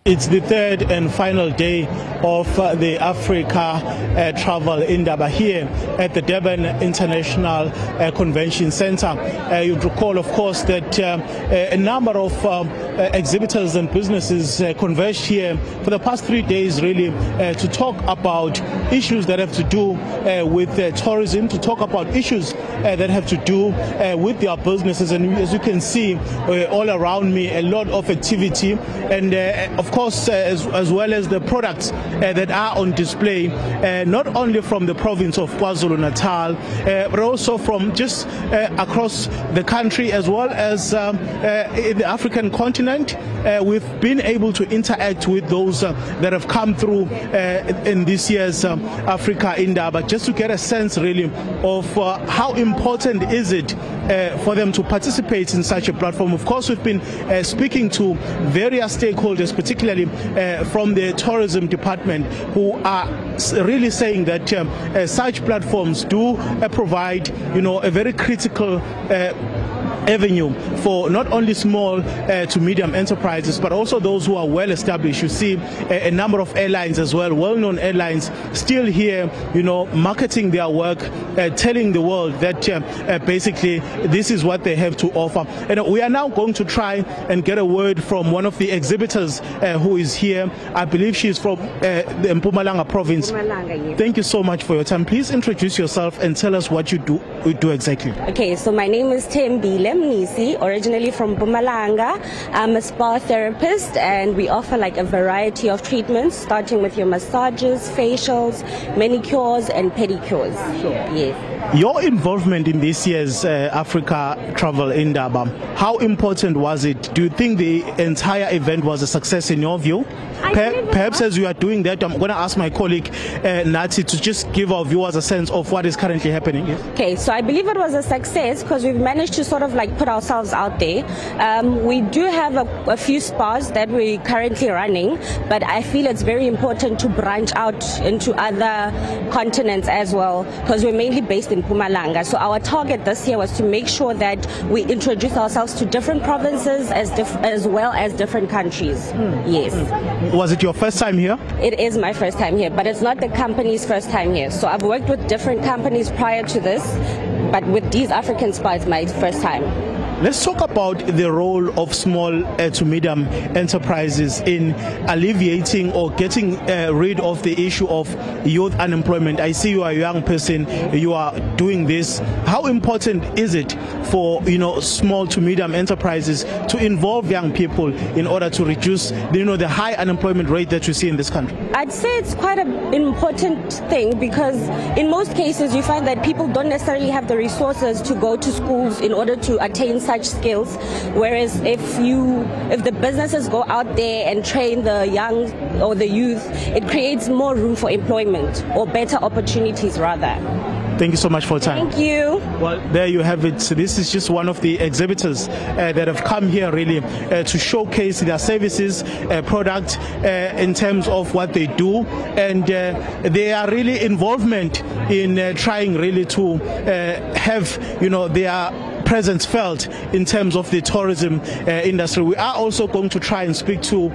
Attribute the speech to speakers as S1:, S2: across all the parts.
S1: It's the third and final day of the Africa Travel Indaba here at the Durban International Convention Center. You'd recall, of course, that a number of exhibitors and businesses converged here for the past 3 days, really, to talk about issues that have to do with tourism, to talk about issues that have to do with their businesses. And as you can see all around me, a lot of activity, and of course, as well as the products that are on display, not only from the province of KwaZulu-Natal, but also from just across the country, as well as in the African continent. We've been able to interact with those that have come through in this year's Africa Indaba, just to get a sense really of how important is it for them to participate in such a platform. Of course, we've been speaking to various stakeholders, particularly from the tourism department, who are really saying that such platforms do provide, a very critical avenue for not only small to medium enterprises, but also those who are well established. You see a number of airlines as well, well-known airlines, still here, marketing their work, telling the world that basically this is what they have to offer. And we are now going to try and get a word from one of the exhibitors who is here. I believe she is from the Mpumalanga province.
S2: Mpumalanga, yes.
S1: Thank you so much for your time. Please introduce yourself and tell us what you do exactly.
S2: Okay, so my name is Thembile Mnisi, originally from Mpumalanga. I'm a spa therapist, and we offer a variety of treatments, starting with your massages, facials, manicures and pedicures.
S1: Sure.
S2: Yes.
S1: Your involvement in this year's Africa Travel Indaba, how important was it? Do you think the entire event was a success in your view? Perhaps as you are doing that, I'm going to ask my colleague Nati to just give our viewers a sense of what is currently happening. Yes?
S2: Okay, so I believe it was a success because we've managed to sort of put ourselves out there. We do have a few spas that we're currently running, but I feel it's very important to branch out into other continents as well, because we're mainly based in Mpumalanga. So our target this year was to make sure that we introduce ourselves to different provinces as well as different countries. Yes.
S1: Was it your first time here?
S2: It is my first time here, but it's not the company's first time here. So I've worked with different companies prior to this, but with these African spas, it's my first time.
S1: Let's talk about the role of small to medium enterprises in alleviating or getting rid of the issue of youth unemployment. I see you are a young person, you are doing this. How important is it for small to medium enterprises to involve young people in order to reduce the high unemployment rate that you see in this country?
S2: I'd say it's quite an important thing, because in most cases you find that people don't necessarily have the resources to go to schools in order to attain such skills, whereas if the businesses go out there and train the young or the youth, it creates more room for employment, or better opportunities rather.
S1: Thank you so much for your time.
S2: Thank you.
S1: Well, there you have it. So this is just one of the exhibitors that have come here really to showcase their services, product in terms of what they do, and their really involvement in trying really to have their presence felt in terms of the tourism industry. We are also going to try and speak to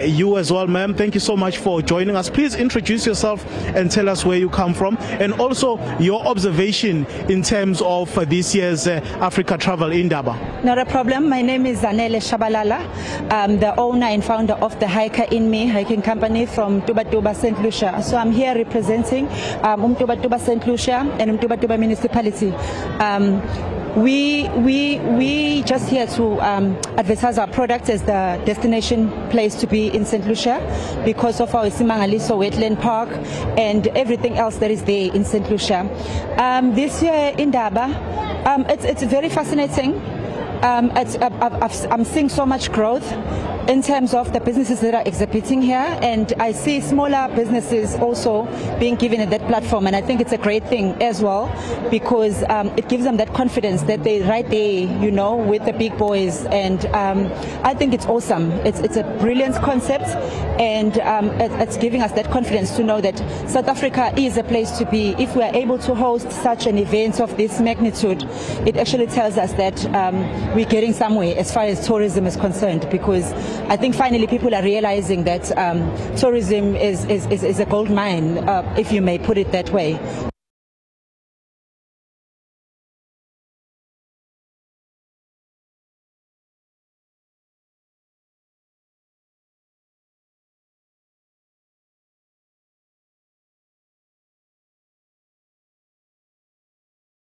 S1: you as well, ma'am. Thank you so much for joining us. Please introduce yourself and tell us where you come from, and also your observation in terms of this year's Africa Travel Indaba.
S3: Not a problem. My name is Zanele Shabalala. I'm the owner and founder of the Hiker in Me hiking company from Tuba St. Lucia. So I'm here representing Tuba St. Lucia and Tuba municipality. We just here to advertise our product as the destination place to be in St. Lucia, because of our Isimangaliso wetland park and everything else that is there in St. Lucia. This year in Indaba, it's very fascinating. I'm seeing so much growth in terms of the businesses that are exhibiting here, and I see smaller businesses also being given that platform, and I think it's a great thing as well, because it gives them that confidence that they're right there, with the big boys, and I think it's awesome. It's a brilliant concept, and it's giving us that confidence to know that South Africa is a place to be. If we are able to host such an event of this magnitude, it actually tells us that we're getting somewhere as far as tourism is concerned, because I think finally people are realizing that tourism is a gold mine, if you may put it that way.